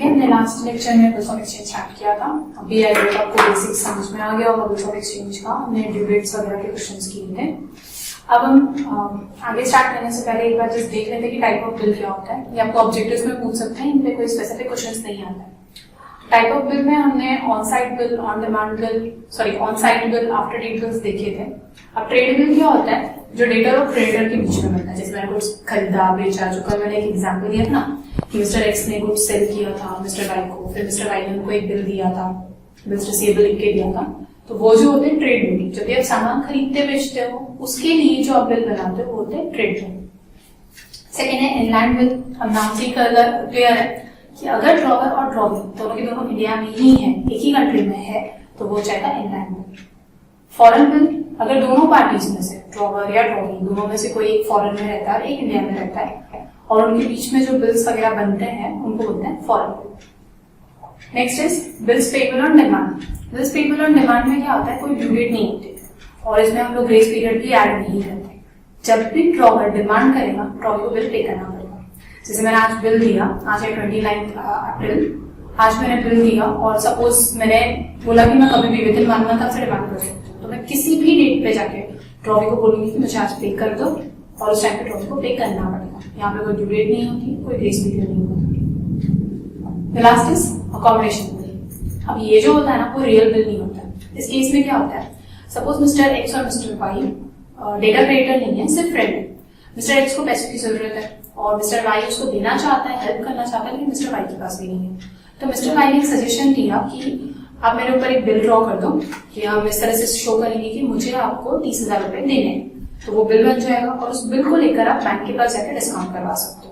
हमने last lecture में bills of exchange start किया था। अभी आई होप आपको बेसिक समझ में आ गया होगा बिल्स ऑफ एक्सचेंज का। हमने ड्यू डेट्स वगैरह के क्वेश्चंस किए थे। अब हम आगे स्टार्ट करने से पहले एक बार जस्ट देख लेते हैं कि टाइप ऑफ बिल क्या होता है। ये आपको ऑब्जेक्टिव्स में पूछ सकते हैं, इन पे कोई स्पेसिफिक क्वेश्चंस नहीं आता है। टाइप ऑफ बिल में हमने on site bill, on demand bill, on site bill, after date bills देखे थे। अब ट्रेड बिल क्या होता है? जो डेटर और क्रेडिटर के बीच में मिलता है। जैसे मैंने कुछ खरीदा बेचा, जो कल मैंने एक एग्जाम्पल दिया था ना कि मिस्टर एक्स ने कुछ सेल किया था मिस्टर वाई को, फिर मिस्टर वाई ने उनको एक बिल दिया था, बिल्स रिसीवेबल लिख के दिया था। तो वो जो होते हैं ट्रेड बिल। जब भी आप सामान खरीदते बेचते हो उसके लिए जो आप बिल बनाते हो वो होते हैं ट्रेड बिल। सेकेंड है इनलैंड बिल। हम नाम से ही क्लियर है कि अगर ड्रॉवर और ड्रॉवी दोनों के दोनों इंडिया में ही है, एक ही कंट्री में है, तो वो जाएगा इनलैंड बिल। फॉरेन बिल, अगर दोनों पार्टीज में से ड्रॉवर या ड्रॉवी दोनों में से कोई एक फॉरेन में रहता है, एक इंडिया में रहता है और उनके बीच में जो बिल्स वगैरह बनते हैं उनको बोलते हैं foreign bill. Next is bills payable on demand. Bills payable on demand में क्या होता है? कोई ड्यू डेट नहीं होती और इसमें हम लोग ग्रेस पीरियड भी ऐड नहीं करते। जब भी ड्रॉवर डिमांड करेगा ड्रॉवी को बिल पे करना पड़ेगा। जैसे मैंने आज बिल दिया, आज है 29 अप्रैल, आज मैंने बिल दिया और सपोज मैंने बोला कि मैं कभी भी विद इन 1 मंथ आपसे डिमांड कर सकती हूँ, तो मैं किसी भी डेट पे जाके ड्रॉवी को बोलूंगी कि मुझे आज पे कर दो और उस टाइम पे ड्रॉवी को पे करना पड़ेगा। यहाँ पे कोई ड्यू डेट नहीं होती, कोई ग्रेस पीरियड नहीं होता। Last is accommodation bill. अब ये जो होता है ना वो रियल बिल नहीं होता है। इस केस में क्या होता है? सपोज मिस्टर एक्स और मिस्टर वाई डेटा क्रेडिटर नहीं है, सिर्फ फ्रेंड है। मिस्टर एक्स को पैसों की जरूरत है और मिस्टर वाई उसको देना चाहता है, हेल्प करना चाहता है, लेकिन मिस्टर वाई के पास भी नहीं है। तो मिस्टर वाई ने एक सजेशन दिया कि आप मेरे ऊपर एक बिल ड्रॉ कर दो कि हम इस तरह से शो करेंगे कि मुझे आपको 30,000 रुपए देने हैं। तो वो बिल बन जाएगा और उस बिल को लेकर आप बैंक के पास जाकर डिस्काउंट करवा सकते हो।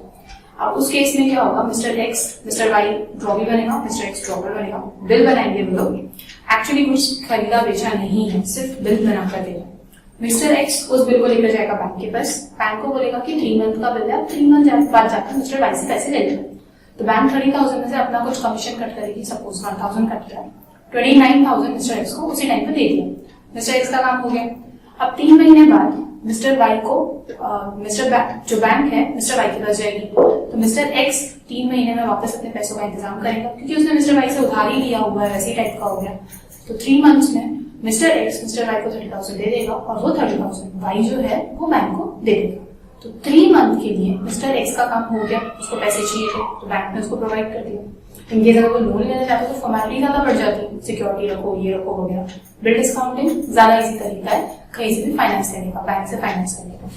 अब उस केस में क्या होगा? Mister X, mister Y drawee बनेगा, मिस्टर एक्स ड्रॉवर बनेगा, बिल बनाएंगे वो लोग। एक्चुअली कुछ खरीदा बेचा नहीं है, सिर्फ बिल बना कर देगा। मिस्टर एक्स उस बिल को लेकर जाएगा बैंक के पास, बैंक को बोलेगा कि 3 मंथ का बिल है, 3 मंथ बाद जाकर मिस्टर वाई से पैसे ले लेगा। तो बैंक 30,000 में से अपना कुछ कमीशन कट करेगी, सपोज 1,000 कट किया, 29,000 मिस्टर एक्स को उसी टाइम पे दे दिया। मिस्टर एक्स का काम हो गया। अब 3 महीने बाद मिस्टर वाई को जो बैंक है मिस्टर वाई के पास जाएगी। तो मिस्टर एक्स 3 महीने में वापस अपने पैसों का इंतजाम करेगा क्योंकि उसने मिस्टर वाई से उधार ही लिया हुआ है, वैसे टाइप का हो गया। तो 3 मंथ्स में मिस्टर एक्स मिस्टर वाई को 30,000 दे देगा और वो 30,000 वाई जो है वो बैंक को दे देगा। तो 3 मंथ के लिए मिस्टर एक्स का काम हो गया। उसको पैसे चाहिए थे तो बैंक ने उसको प्रोवाइड कर दिया। इनकेस अगर वो लोन लेना चाहता है तो फॉर्मेलिटी ज्यादा बढ़ जाती है, सिक्योरिटी रखो, ये रखो वगैरह। बिल डिस्काउंटिंग ज्यादा इजी तरीका है कहीं से भी फाइनेंस करने का, बैंक से फाइनेंस करने का।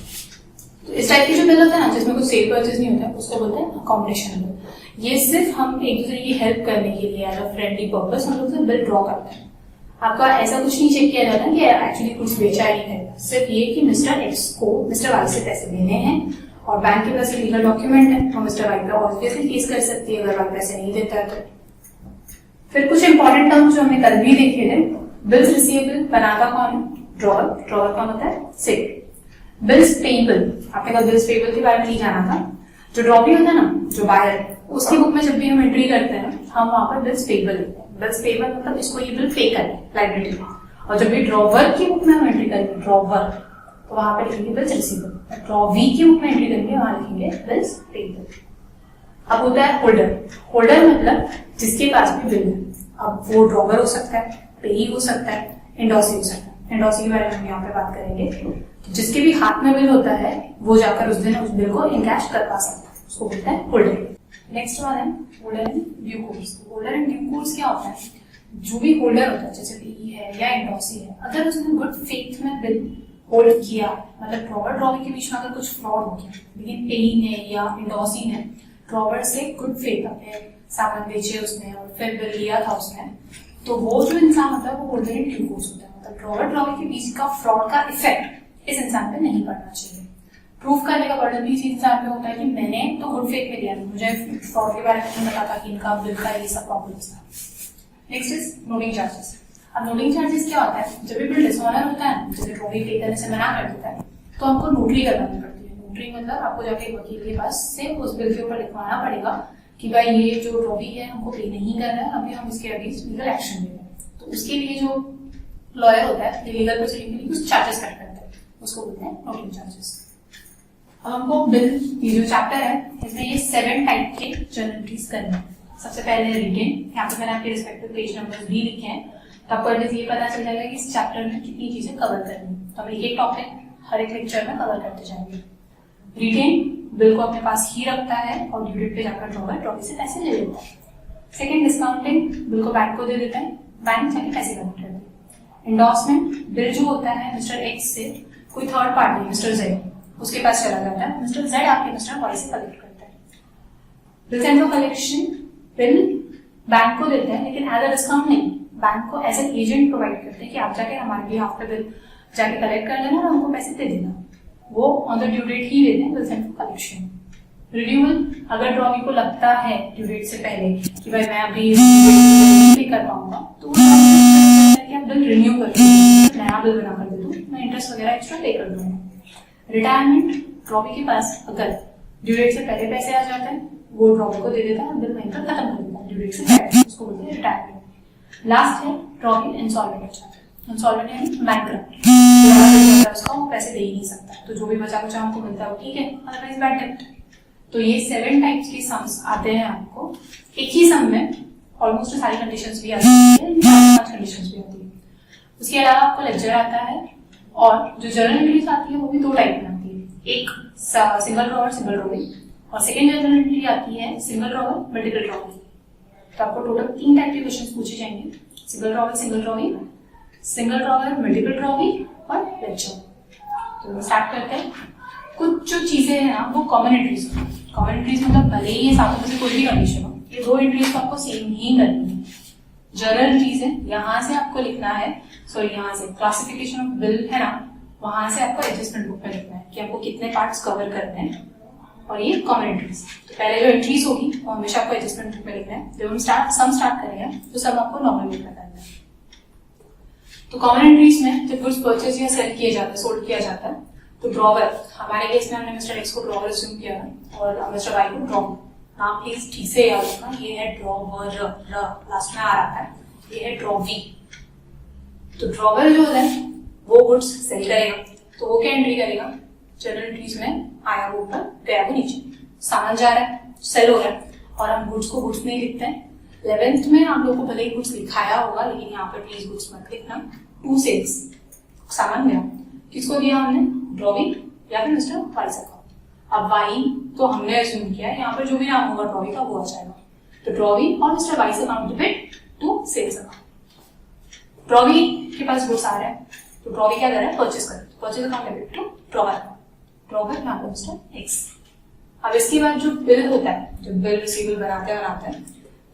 तो इस टाइप की जो बिल होता है ना जिसमें कुछ सेल परचेज नहीं होता है उसको बोलते हैं अकोमोडेशन बिल। ये सिर्फ हम एक दूसरे की हेल्प करने के लिए एज अ फ्रेंडली पर्पस हम लोग बिल ड्रॉ करते हैं। आपका ऐसा कुछ नहीं चेक किया जाता कि एक्चुअली कुछ बेचा ही है, सिर्फ ये कि मिस्टर एक्स को मिस्टर वाई से पैसे देने हैं और बैंक के पास लीगल डॉक्यूमेंट है तो मिस्टर वाई पे ऑब्वियसली केस कर सकती है अगर वाई पैसे नहीं देता है तो। फिर कुछ इंपॉर्टेंट टर्म्स जो हमने कल भी देखे थे। बिल्स रिसीवेबल बनाता कौन है? ड्रॉवर। ड्रॉवर कौन होता है? सेल। बिल्स पेएबल, आपने कल बिल्स पेएबल के बारे में नहीं जाना था। जो ड्रॉवी होता है ना, जो बायर, उसकी बुक में जब भी हम एंट्री करते हैं हम वहां पर बिल्स पेएबल लिखते हैं। बिल्स पेएबल मतलब इसको ये बिल पे करें लाइबिलिटी में। और जब भी ड्रॉवर की बुक में हम एंट्री करेंगे ड्रॉवर, तो वहां पर लिखेंगे बिल्स रिसीवेबल। ड्रॉवी की बुक में एंट्री करेंगे वहां लिखेंगे बिल्स पेएबल। अब होता है होल्डर। होल्डर मतलब जिसके पास भी बिल है। अब वो ड्रॉवर हो सकता है, पेई हो सकता है, एंडोसी हो सकता है। एंडोसी के बारे में हम यहाँ पे बात करेंगे। तो जिसके भी हाथ में बिल होता है वो जाकर उस दिन उस बिल को इनकैश करवा सकता है, उसको बोलते हैं होल्डर। नेक्स्ट वन है holder in due course. Holder in due course क्या होता है? जो भी होल्डर होता है जैसे पेई है या एंडोसी है, अगर उसने गुड फेथ में बिल होल्ड किया, मतलब ड्रॉवर ड्रॉवी के बीच में अगर कुछ फ्रॉड हो गया लेकिन पेई ने या एंडोसी ने ड्रॉवर से गुड फेथ अपने सामान बेचे उसने और फिर बिल लिया था उसने, तो वो जो इंसान होता है वो होल्डर इन ड्यू कोर्स होता है। मतलब ड्रॉवर ड्रॉवी के बीच का फ्रॉड का इफेक्ट इस इंसान पे नहीं पड़ना चाहिए। प्रूफ करने का बर्डन भी इस इंसान पे होता है कि मैंने तो गुड फेथ में लिया था, मुझे फ्रॉड के बारे में नहीं पता था कि इनका बिल का ये सब प्रॉब्लम था। Next is noting charges. अब नोटिंग चार्जेस क्या होता है? जब भी बिल डिसऑनर होता है, जैसे ड्रॉवी पे करने से मना कर देता है, तो हमको नोटरी करवानी पड़ती है। नोटरी मतलब आपको जाके एक वकील के पास से उस बिल के ऊपर लिखवाना पड़ेगा कि भाई ये जो ड्रॉवी है हमको पे नहीं कर रहा है, अभी हम इसके अगेंस्ट लीगल एक्शन ले रहे हैं। तो उसके लिए जो लॉयर होता है लीगल प्रोसीडिंग के लिए कुछ चार्जेस कट करता है, उसको बोलते हैं नोटिंग चार्जेस। अब हमको बिल, ये जो चैप्टर है इसमें ये 7 टाइप के जर्नल एंट्रीज करने हैं। सबसे पहले रिटेन, यहाँ पे मैंने आपके रिस्पेक्टिव पेज नंबर्स भी लिखे हैं, तो आपको एटलीस्ट ये पता चल जाएगा कि इस चैप्टर में कितनी चीजें कवर करनी है। तो हम एक एक टॉपिक हर एक लेक्चर में कवर करते जाएंगे। रिटेन बिल को अपने पास ही रखता है और ड्यू डेट पे जाकर ड्रॉवी से पैसे ले लेता है। सेकेंड, डिस्काउंटिंग, बिल को बैंक को दे देता है, बैंक जाके पैसे कलेक्ट करता है। एंडोर्समेंट, बिल जो होता है मिस्टर एक्स से कोई थर्ड पार्टी मिस्टर जेड उसके पास चला जाता है, मिस्टर जेड आपके मिस्टर वाई से कलेक्ट करता है। Bill and collection, bill bank को देते हैं लेकिन एज अ डिस्काउंट नहीं, बैंक को एज एन एजेंट प्रोवाइड करते हैं कि आप जाके हमारे लिए आपका बिल जाके कलेक्ट कर लेना और हमको पैसे दे देना। वो ऑन द ड्यू डेट ही देते हैं बिल एंड कलेक्शन। रिन्यूअल, अगर ड्रॉवी को लगता है ड्यू डेट से पहले कि भाई मैं अभी नहीं पे कर पाऊंगा तो वो कि आप बिल रिन्यू कर दो, नया बिल बना कर दे दो, मैं इंटरेस्ट वगैरह एक्स्ट्रा पे कर दूंगा। रिटायरमेंट, ड्रॉवी के पास अगर ड्यू डेट से पहले पैसे आ जाते हैं वो ड्रॉवी को दे देता है, बिल वहीं पर खत्म कर देता है ड्यू डेट से पहले, उसको बोलते हैं रिटायरमेंट। लास्ट है ड्रॉवी इंसॉल्वेंट हो जाता है। इंसॉल्वेंट यानी बैंकरप्ट, उसका वो पैसे दे ही नहीं सकता, तो जो भी बचा कुचा हमको मिलता है वो ठीक है, अदरवाइज बैड डेब्ट। तो ये 7 टाइप्स के सम्स आते हैं आपको एक ही सम में, ऑलमोस्ट सारी कंडीशंस भी आती है, 4-5 कंडीशंस भी आती है। उसके अलावा आपको लेक्चर आता है और जो जर्नल एंट्रीज आती है वो भी 2 टाइप में आती है, एक सिंगल ड्रॉवर सिंगल ड्रॉविंग, और सेकेंड जर्नल एंट्री आती है सिंगल ड्रॉवर मल्टीपल ड्रॉविंग। तो आपको टोटल 3 टाइप के क्वेश्चन पूछे जाएंगे, single drawer single drawing, single drawer multiple drawing और लेक्चर। तो स्टार्ट करते हैं। कुछ जो चीजें हैं ना वो कॉमन एंट्रीज, कॉमन एंट्रीज मतलब भले ही ये सातों में से कोई भी कंडीशन हो, ये 2 एंट्रीज को आपको सेम ही करनी है। जर्नल एंट्रीज है, यहाँ से आपको लिखना है, सॉरी यहाँ से क्लासिफिकेशन ऑफ बिल है ना, वहां से आपको एडजस्टमेंट बुक में लिखना है कि आपको कितने पार्ट्स कवर करने हैं, और ये कॉमन एंट्रीज। तो पहले जो एंट्रीज होगी वो हमेशा आपको एडजस्टमेंट बुक में लिखना है। जब हम सम स्टार्ट करेंगे तो सब आपको नॉर्मल बुक में करना है। तो कॉमन एंट्रीज में जब गुड्स परचेज या सेल किए जाते हैं, सोल्ड किया जाता है, तो ड्रॉवर, हमारे केस में हमने मिस्टर एक्स को ड्रॉवर अज्यूम किया है और मिस्टर वाई को ड्रॉवर। नाम प्लीज ठीक से याद रखना, ये है ड्रॉवर, लास्ट में आ रहा है, ये है ड्रॉवी। तो ड्रॉवर जो है वो गुड्स सेल करेगा, तो वो क्या एंट्री करेगा, जर्नल एंट्रीज में आया वो ऊपर, गया वो नीचे, सामान जा रहा है, सेल हो रहा है, और हम गुड्स को गुड्स नहीं लिखते हैं। 11th में आप लोगों को भले ही गुड्स लिखाया होगा, लेकिन यहाँ पर प्लीज गुड्स मत लिखना। 2 सेल्स, सामान गया, किसको दिया हमने, ड्रॉवी या फिर मिस्टर वाई का। अब वाई तो हमने अज्यूम किया है, यहाँ पर जो भी नाम होगा ड्रॉवी का वो आ जाएगा। तो ड्रॉवी और मिस्टर वाई से account debit to sales account. Drawee के पास गुड्स आ रहा है, तो ड्रॉवी क्या कर रहा है, परचेज कर, purchase account debit to drawer, drawer यहाँ पर मिस्टर एक्स। अब इसके बाद जो बिल होता है, जब बिल रिसीवेबल बनाते हैं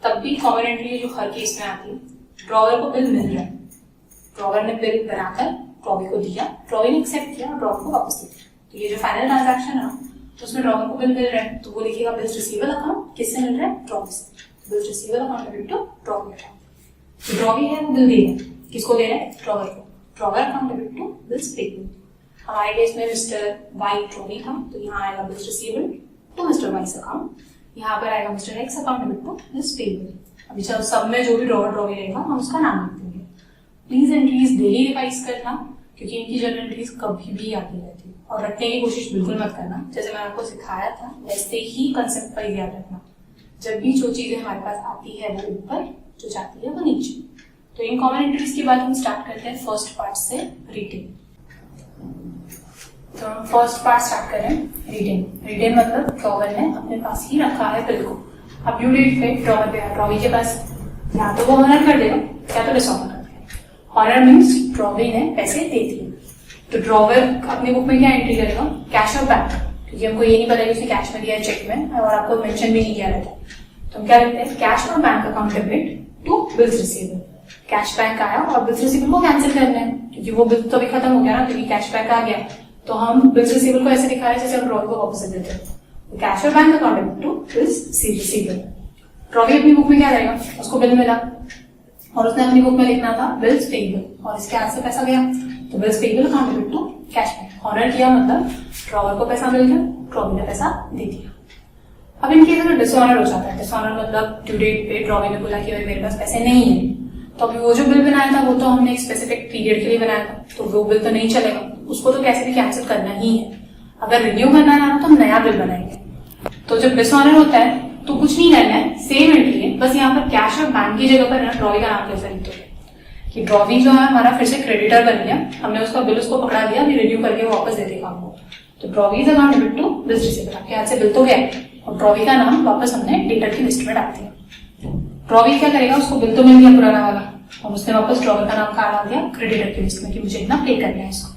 तब भी कॉमन एंट्री जो हर केस में आती है, ड्रॉवर को बिल मिल रहा है, ड्रॉवर ने बिल बनाकर ड्रॉवी को दिया, ड्रॉवी ने एक्सेप्ट किया और ड्रॉवर को वापस दे दिया। तो ये जो फाइनल ट्रांजैक्शन है ना, तो उसमें ड्रॉवर को बिल मिल रहा है, तो वो लिखेगा बिल्स रिसीवेबल अकाउंट, किससे मिल रहा है, ड्रॉवी से, bills receivable account debit to drawee account. तो ड्रॉवी है वो बिल दे रहा है, किसको दे रहा है, ड्रॉवर को, drawer account debit to bills payable. हमारे केस में मिस्टर वाई ड्रॉवी था, तो यहाँ आएगा bills receivable to mister Y account, यहाँ पर आएगा mister X account debit to bills payable. अभी सब में जो भी ड्रॉवर ड्रॉवी रहेगा हम उसका नाम लिख देंगे। प्लीज एंट्रीज डेली रिवाइज करना, क्योंकि इनकी जर्नल एंट्रीज कभी भी आती रहती है, और रटने की कोशिश बिल्कुल मत करना। जैसे मैंने आपको सिखाया था वैसे ही कंसेप्ट पर याद रखना, जब भी जो चीजें हमारे पास आती है वो ऊपर, जो जाती है वो नीचे। तो इन कॉमन एंट्रीज के बाद हम स्टार्ट करते हैं फर्स्ट पार्ट से, रीडिंग। तो हम फर्स्ट पार्ट स्टार्ट करें, रीडिंग। रीडिंग मतलब ड्रॉवर ने अपने पास ही रखा है बिल को, अब ड्यू डेट पे ड्रॉवर पे है, ड्रॉवी के पास या तो वो ऑनर कर देगा या तो डिसऑनर कर देगा। ऑनर मीन्स ड्रॉवी ने पैसे दे दिए, तो ड्रॉवर अपनी बुक में क्या एंट्री करेगा, कैश और बैंक, क्योंकि हमको ये नहीं पता कि उसने कैश में दिया है चेक में, और आपको मेंशन भी नहीं किया रहता। तो हम क्या लिखते हैं, कैश और bank account debit to bills receivable. Cash bank आया और बिल्स रिसीवेबल को कैंसिल करना है, क्योंकि वो बिल तो अभी खत्म हो गया ना, क्योंकि कैश बैंक आ गया। तो हम बिल्स रिसीवेबल को ऐसे दिखा रहे जैसे हम ड्रॉवी को वापस दे देते हैं। कैश और bank account debit to bills receivable. Drawee अपनी बुक में क्या रहेगा, उसको बिल मिला और उसने अपनी बुक में लिखना था बिल्स पेएबल, और इसके हाथ से पैसा गया तो bills payable account debit to cash bank. Honour किया मतलब ड्रॉवर को पैसा मिल गया, ड्रॉवी ने पैसा दे दिया। अब इनके अगर डिसऑनर हो जाता है, डिसऑनर मतलब ड्यू डेट पे ड्रॉवी ने बोला कि भाई मेरे पास पैसे नहीं है, तो अभी वो जो बिल बनाया था वो तो हमने एक स्पेसिफिक पीरियड के लिए बनाया था, तो वो बिल तो नहीं चलेगा, उसको तो कैसे भी कैंसिल करना ही है। अगर रिन्यू करना है ना तो हम नया बिल बनाएंगे। तो जब डिसऑनर होता है तो कुछ नहीं करना है, सेम एंट्री है, बस यहाँ पर कैश और बैंक की जगह पर ड्रॉवी का नाम कैसे लिखते हैं कि ड्रॉवी जो है हमारा फिर से क्रेडिटर बन गया, हमने उसका बिल उसको पकड़ा दिया, अभी रिन्यू करके वापस दे देगा हमको। तो drawee is account debit to bills receivable, आपके हाथ से बिल तो गया और ड्रॉवी का नाम वापस हमने डेटर की लिस्ट में डाल दिया। ड्रॉवी क्या करेगा, उसको बिल तो मिल गया पुराना वाला और उसने वापस ड्रॉवर का नाम कहा डाल दिया क्रेडिटर की लिस्ट में कि मुझे इतना पे करना है इसको।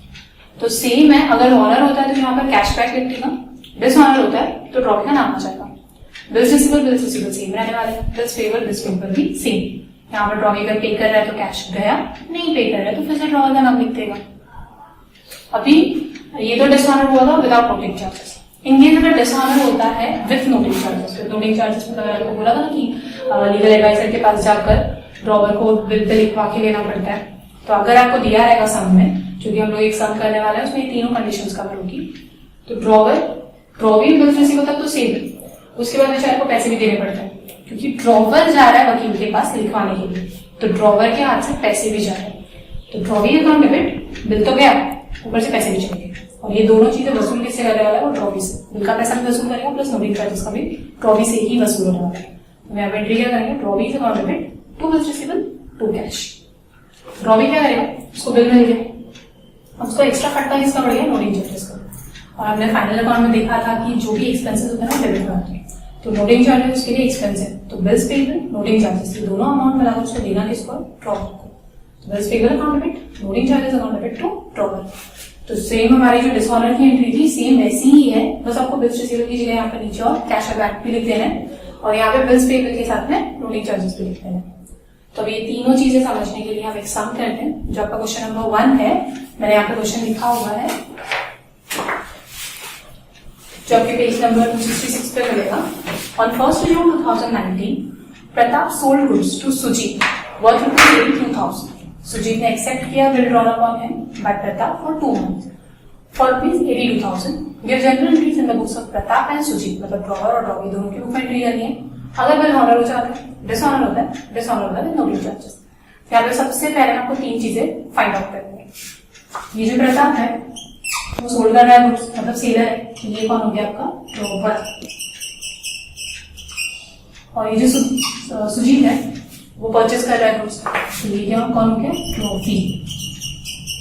तो सेम है, अगर ऑनर होता है तो यहाँ पर कैशबैक लिख देगा, डिसऑनर होता है तो ड्रॉवी का नाम आ जाएगा। बिल्स रिसीवेबल सेम रहने वाले हैं, बिल्स पेबल भी सेम। यहाँ पर ड्रॉवी अगर पे कर रहा है तो कैश गया, नहीं पे कर रहा है तो फिर से ड्रॉवर का नाम लिख देगा। अभी ये तो डिसऑनर हुआ था विदाउट नोटिंग चार्जेस। इनकेस अगर डिसऑनर होता है with noting charges, with noting charges मतलब मैंने आपको बोला था ना कि लीगल एडवाइजर के पास जाकर ड्रॉवर को बिल पे लिखवा के लेना पड़ता है। तो अगर आपको दिया रहेगा सम में, क्योंकि हम लोग एक सम करने वाले हैं उसमें तीनों कंडीशंस कवर होगी, तो ड्रॉवी बिल रिसीवेबल तक तो सेम है, उसके बाद बेचारे को पैसे भी देने पड़ते हैं क्योंकि ड्रॉवर जा रहा है वकील के पास लिखवाने के लिए, तो ड्रॉवर के हाथ से पैसे भी जा रहे हैं। तो ड्रॉवी अकाउंट डेबिट, बिल तो गया, ऊपर से पैसे भी चलेंगे और ये दोनों चीजें वसूल किससे करने वाला है, वो ड्रॉवी से। बिल का पैसा भी वसूल करेगा प्लस नोटिंग चार्जेस का भी ड्रॉवी से ही वसूल होने वाला है। तो यहाँ पे एंट्री क्या करेंगे, drawee account debit to bills receivable to cash. Drawee क्या करेगा, उसको बिल मिल गया, उसको एक्स्ट्रा फटका किसका पड़ गया, नोटिंग चार्जेस का। और हमने फाइनल अकाउंट में देखा था कि जो भी एक्सपेंसेस होते हैं ना डेबिट में आते हैं, तो नोटिंग चार्जेस उसके लिए एक्सपेंस है, तो बिल्स पेबल नोटिंग चार्जेस ये दोनों अमाउंट मिलाकर उसको देना किसको, ड्रॉवर को। Bills payable account debit, noting charges account debit to drawer. तो सेम हमारी जो डिसऑनर की एंट्री थी सेम वैसी ही है, बस आपको बिल्स रिसीवेबल की जगह यहाँ पे नीचे और कैश और बैंक भी लिख देना है और यहाँ पे बिल्स पेबल के साथ में नोटिंग चार्जेस भी लिख देना है। तो ये तीनों चीजें समझने के लिए हम एक सम करते हैं। जो आपका क्वेश्चन नंबर 1 है, मैंने यहाँ पे क्वेश्चन लिखा हुआ है जो आपके पेज नंबर 266 पे मिलेगा। On 1st June 2019, Pratap sold goods to Sujit worth ₹82,000। Sujit ने एक्सेप्ट किया bill drawn upon him by Pratap for 2 months for ₹82,000। Give journal entries in the books of Pratap and Sujit, मतलब ड्रॉवर और ड्रॉवी दोनों की बुक में एंट्री करनी है। अगर बिल ऑनर हो जाता है, डिसऑनर होता है, डिसऑनर होता है नोटिंग चार्जेस। यहाँ पे सबसे पहले आपको 3 चीजें फाइंड आउट करनी है। ये जो प्रताप है वो सोल्ड कर रहा है गुड्स, मतलब सेलर है, ये कौन हो गया आपका, ड्रॉवर। और ये जो सुजीत है वो परचेस कर रहा है गुड्स, तो ये क्या कौन हो गया, ड्रॉवी।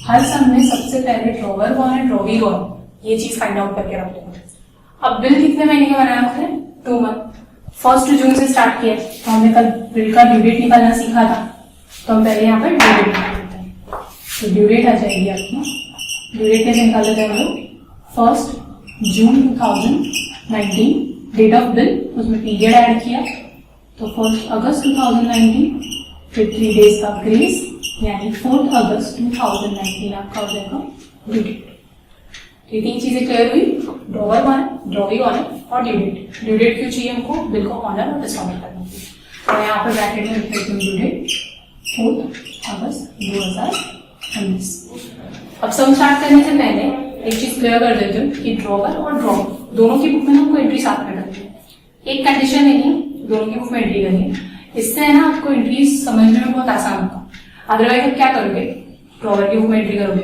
हर सम में सबसे पहले ड्रॉवर कौन है, ड्रॉवी कौन, ये चीज फाइंड आउट करके रख लेंगे। अब बिल कितने महीने का बनाया आपने, 2 month। 1st June से स्टार्ट किया, तो हमने कल बिल का ड्यू डेट निकालना सीखा था, तो हम पहले यहाँ पर ड्यू डेट निकाल लेते हैं। तो ड्यू डेट आ जाएगी आपकी, ड्यू डेट कैसे निकाल लेते हैं हम लोग, 1st June 2019, date of bill, उसमें पीरियड ऐड किया, तो 1st August 2019, फिर 3 days का ग्रेस, यानी 4th August 2019 आपका हो जाएगा ड्यू डेट। ये 3 चीजें क्लियर हुई, ड्रॉवर कौन है, ड्रॉवी कौन है और ड्यू डेट। ड्यू डेट क्यों चाहिए हमको, बिल को ऑनर और डिसऑनर करना चाहिए। तो यहाँ पर ब्रैकेट में लिख देती हूँ ड्यू डेट 4th August 2019। अब सम स्टार्ट करने से पहले एक चीज क्लियर कर देती हूँ कि ड्रॉवर और ड्रॉवर दोनों की बुक में हमको एंट्री साथ में करनी है। एक कंडीशन नहीं है, दोनों की बुक में एंट्री करनी है, इससे है ना आपको एंट्री समझने में बहुत आसान होगा। अदरवाइज आप क्या करोगे, ड्रॉवर की बुक में एंट्री करोगे,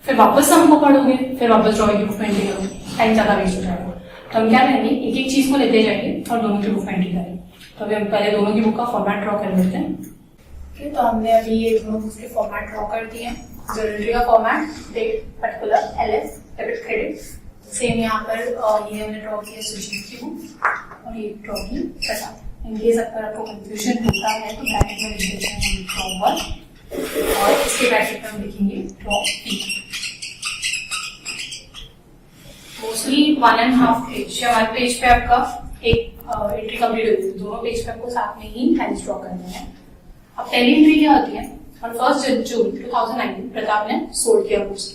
फिर वापस सम को पढ़ोगे, फिर वापस ड्रॉवर की बुक में एंट्री करोगे, टाइम ज्यादा वेस्ट हो जाएगा। तो हम क्या करेंगे, एक एक चीज को लेते जाएंगे और दोनों की बुक में एंट्री करेंगे। तो अभी हम पहले दोनों की बुक का फॉर्मेट ड्रॉ कर लेते हैं। तो हमने अभी ये दोनों बुक के फॉर्मेट ड्रॉ कर दिए। जो एंट्री का format, date, particular, LS, debit, credit, same यहाँ पर ये हमने ड्रॉ किया सुजीत की बुक और ये ड्रॉ की प्रताप। इनकेस अगर आपको कंफ्यूजन होता है तो ब्रैकेट में लिख देते हैं हम ड्रॉवर और इसके ब्रैकेट में हम लिखेंगे ड्रॉ पी। मोस्टली 1.5 पेज या 1 पेज पे आपका एक एंट्री कंप्लीट होती है, दोनों पेज पे आपको साथ में ही लाइन्स ड्रॉ करने हैं। अब पहली एंट्री क्या होती है, ऑन 1st June 2019 प्रताप ने सोल्ड किया गुड्स।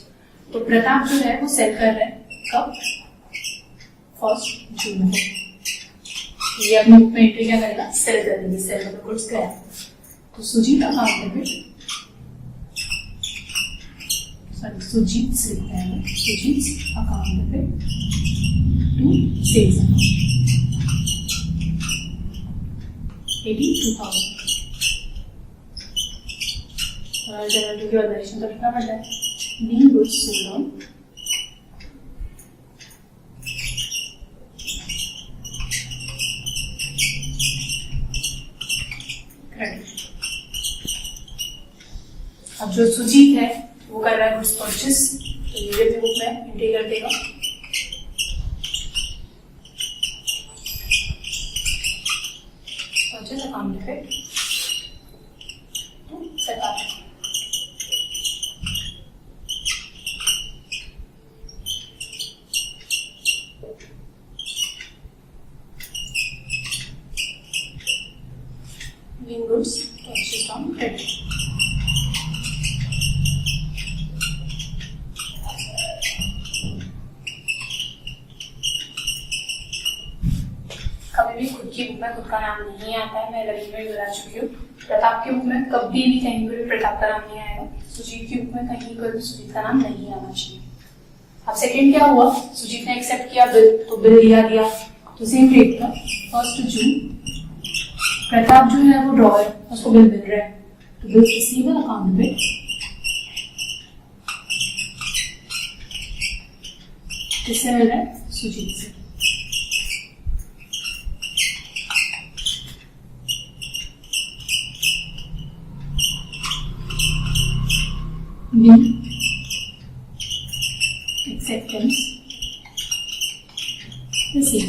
तो प्रताप जो है वो सेल कर रहे हैं कब, 1st June को। ये अपनी बुक में एंट्री क्या करेगा, सेल कर देंगे, सेल मतलब गुड्स गया। तो Sujit account debit, sorry Sujit से लिखते हैं, Sujit account debit to sales account 82,000। Journal की वैल्यूएशन तो लिखना पड़ता है, बीइंग गुड्स सोल्ड ऑन जो सुजीत है वो कर रहा है गुड्स परचेस, तो ये भी बुक में एंट्री कर देगा। Purchase account debit setup. Goods purchase on credit. कभी भी खुद की बुक में खुद का नाम नहीं आता है, मैं लगी में बता चुकी हूँ। प्रताप की बुक में कभी भी कहीं पर भी प्रताप का नाम नहीं आएगा। सुजीत की बुक में कहीं पर भी सुजीत का नाम नहीं आना चाहिए। अब सेकंड क्या हुआ, सुजीत ने एक्सेप्ट किया बिल, तो बिल दिया, तो सेम रेट था 1 जून। प्रताप जो है वो ड्रॉअर, उसको बिल मिल रहा है, तो बिल रिसीवेबल अकाउंट पे किससे मिल रहा है, सुजीत से। Acceptance receive.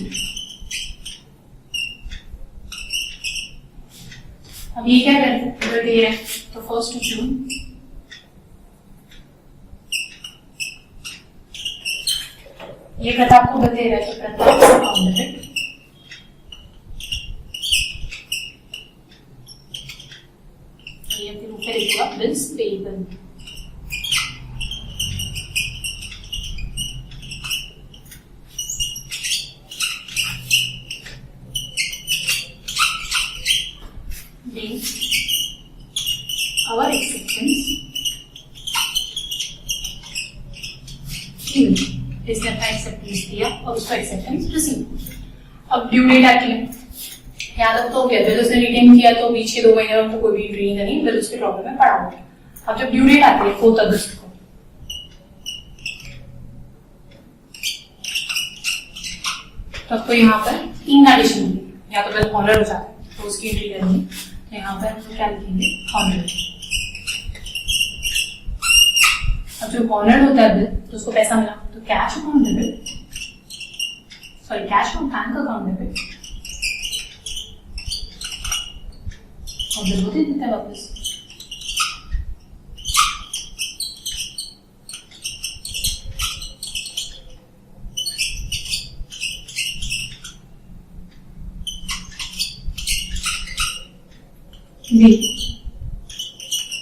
अब ये क्या कर रहे हैं, तो 1 जून ये प्रताप को बिल दे रहा है, तो प्रताप अकाउंट डेबिट। ये फिर ऊपर लिखूंगा बिल्स पेएबल। Our acceptance इसने अपना एक्सेप्टेंस दिया और उसका एक्सेप्टेंस रिसीव। अब ड्यू डेट आती है, याद रखो तो बिल उसने रिटेन किया तो बीच के 2 महीने में तो कोई भी एंट्री नहीं करनी, बिल उसके प्रॉब्लम में पड़ा हुआ। अब जब ड्यू डेट आती है 4 अगस्त को, तो आपको यहाँ पर 3 कंडीशन होंगी, या तो बिल ऑनर हो जाता है तो उसकी एंट्री करेंगे, तो यहाँ पर हम क्या लिखेंगे ऑनर। अब जो ऑनर होता है बिल, तो उसको पैसा मिला, तो cash account debit, sorry cash और बैंक अकाउंट डेबिट, और बिल को दे देता है वापस।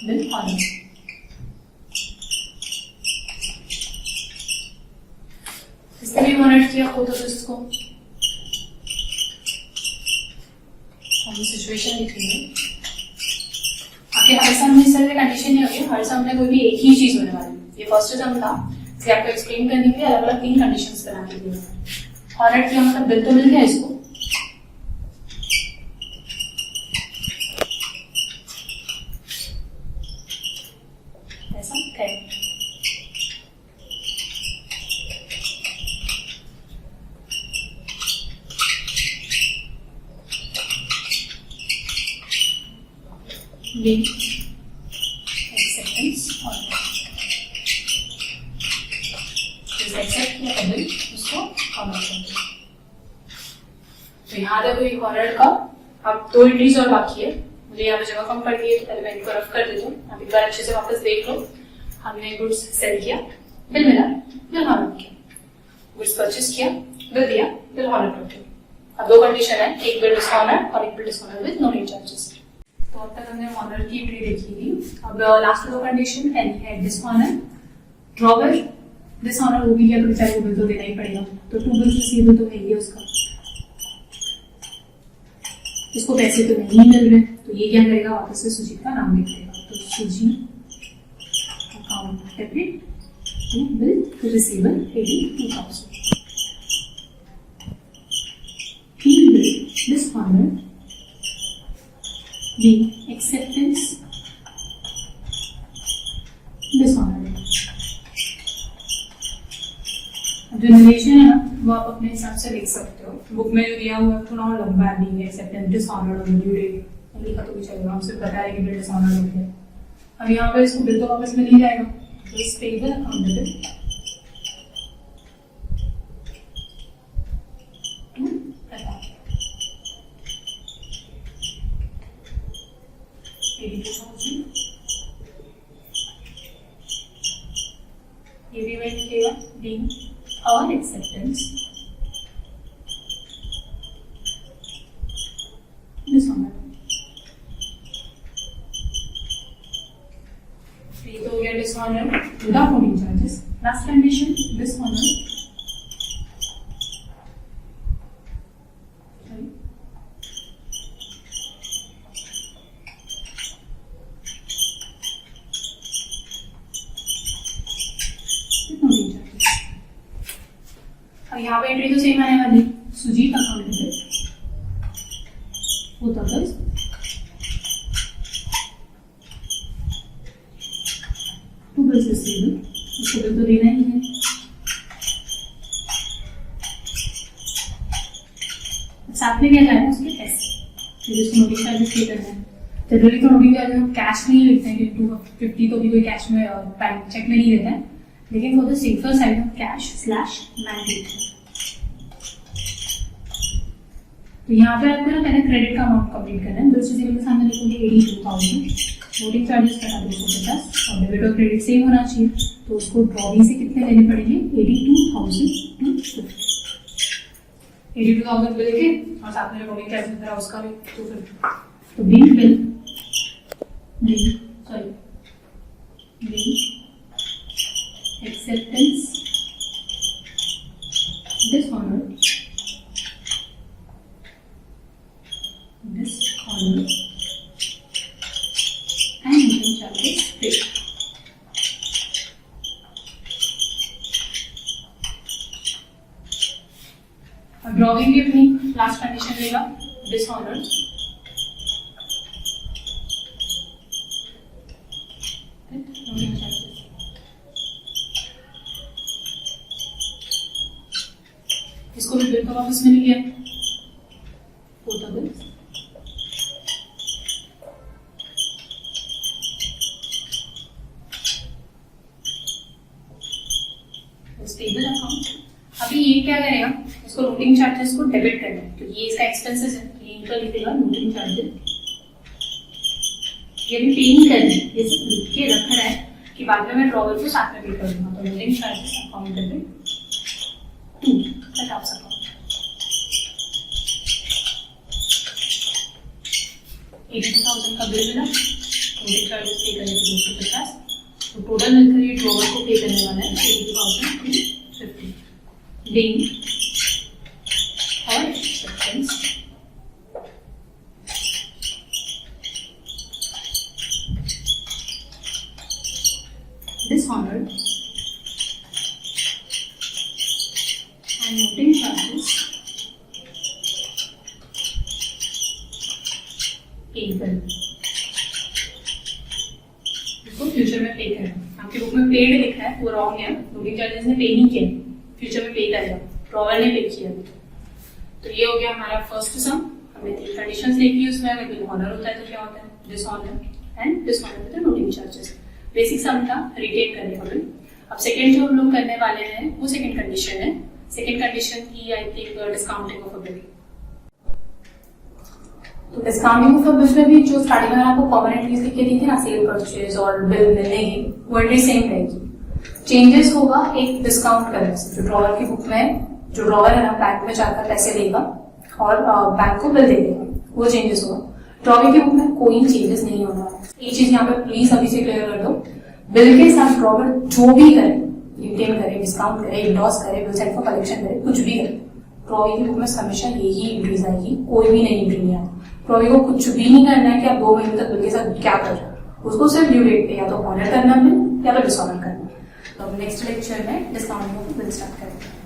Bill honour. इसने भी ऑनर किया हो तो इसको हम सिचुएशन लिखेंगे। आगे हर सम में इस तरह की कंडीशन नहीं होगी, हर सम में कोई भी एक ही चीज होने वाली है। ये फर्स्ट सम था, इसे आपको एक्सप्लेन करने के लिए अलग अलग 3 कंडीशंस बना के दिए। ऑनर किया मतलब बिल तो मिल गया इसको, ऐसा करेक्ट। एक्सेप्टेंस ऑनर, एक्सेप्ट किया बिल उसको ऑनर करेंगे। तो यहाँ देखो एक ऑनर का अब 2 एंट्रीज और बाकी है। मुझे यहाँ पे जगह कम पड़ गई है, तो पहले मैं इनको रफ कर देती हूँ। अब एक बार अच्छे से वापस देख लो। हमने गुड्स सेल किया, बिल मिला, बिल ऑनर किया, गुड्स परचेस किया, बिल दिया, बिल ऑनर कर दिया। अब 2 कंडीशन है, एक बिल डिसऑनर और एक bill dishonour with no late charges. तो अब तक हमने ऑनर की एंट्री देखी थी। अब लास्ट 2 कंडीशन है डिसऑनर, ड्रॉवर डिसऑनर हो भी गया तो बेचारे को बिल तो देना ही पड़ेगा, तो 2 बिल्स रिसीवेबल तो है ही उसका, इसको पैसे तो नहीं मिल रहे, तो ये क्या करेगा, वापस से सुजीत का नाम लिख देगा। तो Sujit account debit bill receivable 82,000। Bill dishonour B acceptance dishonour. जो नरेशन है ना वो आप अपने हिसाब से लिख सकते हो। बुक में जो दिया हुआ है थोड़ा और लंबा है, बीइंग एक्सेप्टेंस डिसऑनर और ड्यू डेट लिखा तो भी चलेगा, हम सिर्फ बता रहे कि बिल डिसऑनर हो गया। अब यहाँ पे इसको बिल तो वापस मिल ही जाएगा, तो इस payable account debit to account 82,000, ये भी वही लिखेगा being our acceptance dishonor। ये तो हो गया dishonor without holding charges। Last condition dishonor अब यहाँ पे एंट्री तो सेम आने वाली, सुजीत अकाउंट डेबिट होता था टू बिल्स रिसीवेबल, उसको बिल तो देना ही है। साथ में क्या जाएगा उसके पैसे, जिसको नोटिस चार्जेस पे करना है। जनरली तो नोटिस चार्जेस हम कैश में ही लिखते हैं कि 250 तो भी कोई कैश में बैंक चेक में नहीं देता है, लेकिन for the safer side of cash slash mandatory. तो यहाँ पे आपको ना पहले क्रेडिट का अमाउंट कंप्लीट करना है। बिल्स रिसीवेबल के सामने लिखोगे 82,000, नोटिंग चार्जेस का 250 और डेबिट और क्रेडिट सेम होना चाहिए, तो उसको ड्रॉइंग से कितने लेने पड़ेंगे 82,250। 82,000 बिल के और साथ में ड्रॉइंग चार्जेस था उसका भी 250। तो bill acceptance dishonor and noting charges paid। और ड्रॉइंग भी अपनी लास्ट कंडीशन लेगा dishonor noting charges। इसको भी बिल तो वापस मिल गया, होता बिल स्टेबल अकाउंट। अभी ये क्या करेगा, इसको नोटिंग चार्जेस को डेबिट करना है, क्योंकि ये इसका एक्सपेंसेस है, तो ये इनका लिखेगा नोटिंग चार्जेस। ये भी पे नहीं करना है, ये सिर्फ लिख के रख रहा है कि बाद में मैं ड्रॉवर को साथ में पे कर दूंगा। तो noting charges account debit to accounts account 82,000 का बिल मिला, नोटिंग चार्जेस पे करने के 250, तो टोटल मिलकर ये ड्रॉवर को पे करने वाला है 82,250 being और acceptance dishonored and noting charges payable। इसको फ्यूचर में पे करना, आपकी बुक में पेड लिखा है वो रॉन्ग है, नोटिंग चार्जेस ने पे नहीं किया, फ्यूचर में पे करेगा, ड्रॉवर ने पे किया। तो ये हो गया हमारा फर्स्ट सम। हमने 3 कंडीशंस देखी, उसमें अगर बिल ऑनर होता है तो क्या होता है dishonour and dishonour with noting charges. Basic sum था रिटेन करने का बिल। अब सेकंड जो हम लोग करने वाले हैं वो सेकंड कंडीशन है। सेकंड कंडीशन की I think discounting of a bill. तो डिस्काउंटिंग ऑफ अ बिल में भी जो स्टार्टिंग में आपको कॉमन एंट्रीज लिख के दी थी ना, सेल परचेज और बिल मिलने की, वो एंट्री सेम रहेगी। चेंजेस होगा एक डिस्काउंट करने से, जो ड्रॉवर की बुक में जो ड्रॉवर है ना बैंक में जाकर पैसे देगा और बैंक को बिल दे देगा, वो चेंजेस होगा। ड्रॉवर की बुक में कोई चेंजेस नहीं होगा। एक चीज यहाँ पे प्लीज अभी से क्लियर कर दो, बिल के साथ ड्रॉवर जो भी करे, रिटेन करे, डिस्काउंट करे, इंडोर्स करे, बिल सेट फॉर कलेक्शन करे, कुछ भी करे, ड्रॉवर की बुक में हमेशा यही एंट्रीज आएगी, कोई भी नई एंट्री नहीं आएगी। ड्रॉवर को कुछ भी नहीं करना है कि आप 2 महीने तक बिल के साथ क्या कर रहे हो, उसको सिर्फ ड्यू डेट पे या तो ऑनर करना है या तो डिसऑनर करना है। तो नेक्स्ट लेक्चर में डिस्काउंटिंग ऑफ बिल स्टार्ट करेंगे।